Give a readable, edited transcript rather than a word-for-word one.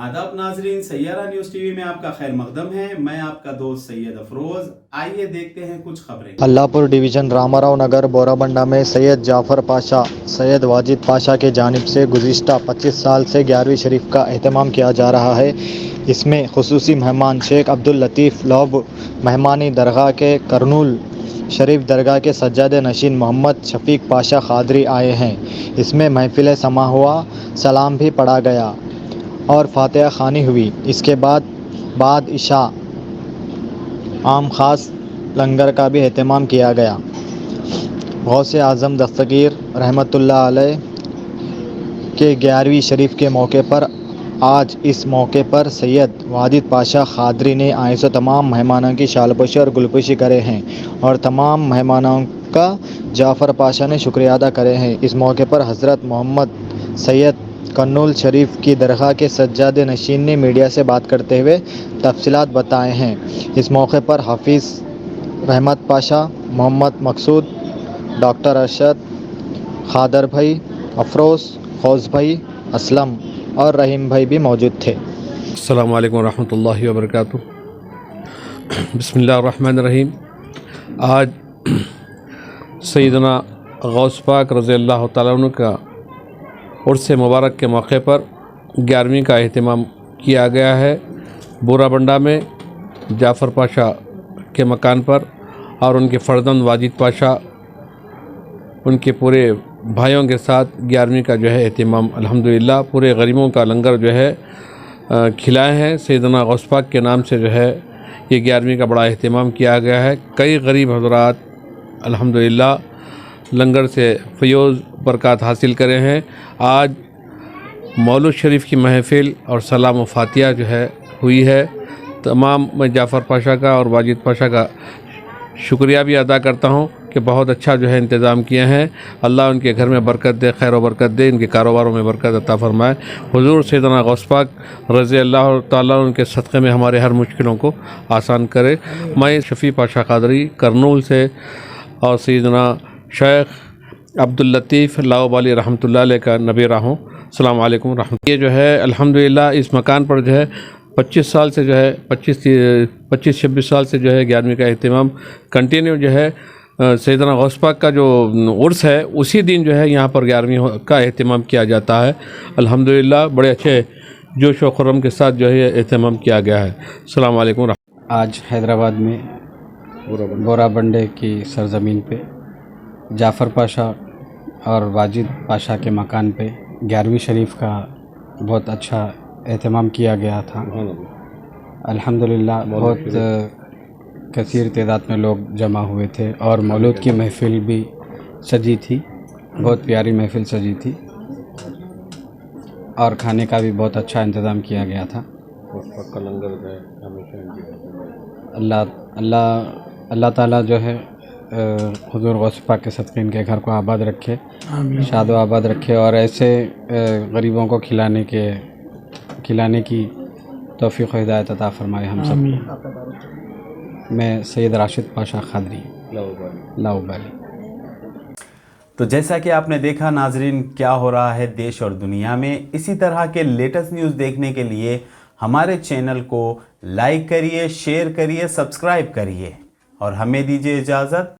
आदाब नाजरीन, Saiyaara news TV में आपका खैर मकदम है। मैं आपका दोस्त सैयद अफरोज़। आइए देखते हैं कुछ खबरें। अल्लाहपुर डिवीज़न रामाराव नगर बोराबंडा में सैयद जाफ़र पाशा सैयद वाजिद पाशा के जानिब से गुज़िश्ता 25 साल से 11वीं शरीफ का एहतमाम किया जा रहा है। इसमें खुसूसी मेहमान शेख अब्दुल लतीफ़ लौब मेहमानी दरगाह के करनूल शरीफ दरगाह के सज्जाद नशीन मोहम्मद शफीक पाशा खादरी आए हैं। इसमें महफिल समा हुआ, सलाम भी पढ़ा गया और फातिहा ख़वानी हुई। इसके बाद इशा आम ख़ास लंगर का भी एहतमाम किया गया। गौसे आज़म दस्तगीर रहमतुल्लाह अलैह के 11वीं शरीफ के मौके पर आज इस मौके पर सैयद वाजिद पाशा खादरी ने आए सो तमाम मेहमानों की शालपोशी और गुलपोशी करे हैं और तमाम मेहमानों का जाफ़र पाशा ने शुक्रिया अदा करे हैं। इस मौके पर हज़रत मोहम्मद सैयद करनूल शरीफ की दरगाह के सज्जाद नशीन ने मीडिया से बात करते हुए तफसीलात बताए हैं। इस मौके पर हाफिज़ रहमत पाशा, मोहम्मद मकसूद, डॉक्टर अरशद, खादर भाई, अफरोज़, खौस भाई, असलम और रहीम भाई भी मौजूद थे। अस्सलामु अलैकुम रहमतुल्लाहि व बरकातुहू। बिस्मिल्लाहिर्रहमानिर्रहीम। आज सैयदना गौस पाक रज़ियल्लाहु तआला अन्हु का उर्स मुबारक के मौके पर 11वीं का एहतमाम किया गया है बोराबंडा में जाफ़र पाशा के मकान पर, और उनके फ़र्जंद वाजिद पाशा उनके पूरे भाइयों के साथ 11वीं का जो है एहतमाम अल्हम्दुलिल्लाह पूरे गरीबों का लंगर जो है खिलाए हैं। सैयदना गौस पाक के नाम से जो है ये 11वीं का बड़ा एहतमाम किया गया है। कई गरीब हज़रात अल्हम्दुलिल्लाह लंगर से फ़ैज़ बरक़ात हासिल करे हैं। आज मौलूद शरीफ की महफ़िल और सलाम व फातिहा जो है हुई है। तमाम मैं जाफ़र पाशा का और वाजिद पाशा का शुक्रिया भी अदा करता हूँ कि बहुत अच्छा जो है इंतज़ाम किए हैं। अल्लाह उनके घर में बरकत दे, खैर व बरकत दे, इनके कारोबारों में बरकत अता फ़रमाए। हुज़ूर सैयदना गौस पाक रज़ियल्लाहु तआला उनके सदक़े में हमारे हर मुश्किलों को आसान करे। मैं शफ़ी पाशा क़ादरी करनूल से और सैयदना शेख अब्दुल लतीफ़ लौब अली रहमतुल्लाह अलैह का नबीरा हूँ। अस्सलामु अलैकुम रहमतुल्लाह। ये जो है अल्हम्दुलिल्लाह इस मकान पर जो है 25 साल से जो है 25-26 साल से जो है 11वीं का एहतमाम कंटिन्यू जो है सैयदना गौस पाक का जो उर्स है उसी दिन जो है यहाँ पर 11वीं का एहतमाम किया जाता है। अल्हम्दुलिल्लाह बड़े अच्छे जोश व खुर्रम के साथ जो है एहतमाम किया गया है। अस्सलामु अलैकुम। आज हैदराबाद में बोराबंडे की सरज़मीन पे जाफ़र पाशा और वाजिद पाशा के मकान पे 11वीं शरीफ का बहुत अच्छा एहतमाम किया गया था। अल्हम्दुलिल्लाह बहुत कसीर तादाद में लोग जमा हुए थे और मौलूद की महफ़िल भी सजी थी, बहुत प्यारी महफ़िल सजी थी और खाने का भी बहुत अच्छा इंतज़ाम किया गया था। अल्लाह ताला जो है हुज़ूर गौस पाक के सदक़े इनके घर को आबाद रखे, शाद व आबाद रखे और ऐसे गरीबों को खिलाने की तौफ़ीक़ व हिदायत अता फ़रमाए हम सब। मैं सैयद राशिद पाशा खादरी लाउबाली। तो जैसा कि आपने देखा नाजरीन, क्या हो रहा है देश और दुनिया में। इसी तरह के लेटेस्ट न्यूज़ देखने के लिए हमारे चैनल को लाइक करिए, शेयर करिए, सब्सक्राइब करिए और हमें दीजिए इजाज़त।